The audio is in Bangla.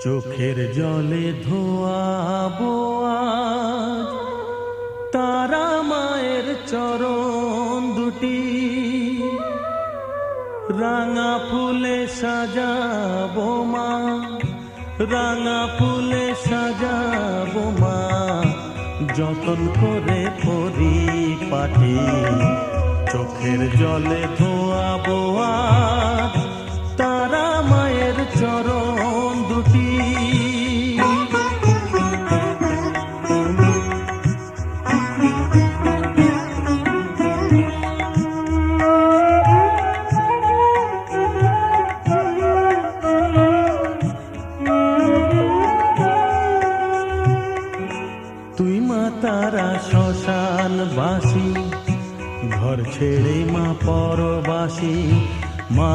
চোখের জলে ধোয়াবো আজ তারা মায়ের চরণ দুটি, রাঙা ফুলে সাজাবো মা, রাঙা ফুলে সাজাবো মা, যতন করে পরিপাটি। চোখের জলে ধোয়াবো আজ তারা মায়ের চরণ দুটি। তুই মা তারা শ্মশানবাসী, ঘর ছেড়ে মা পরবাসী, মা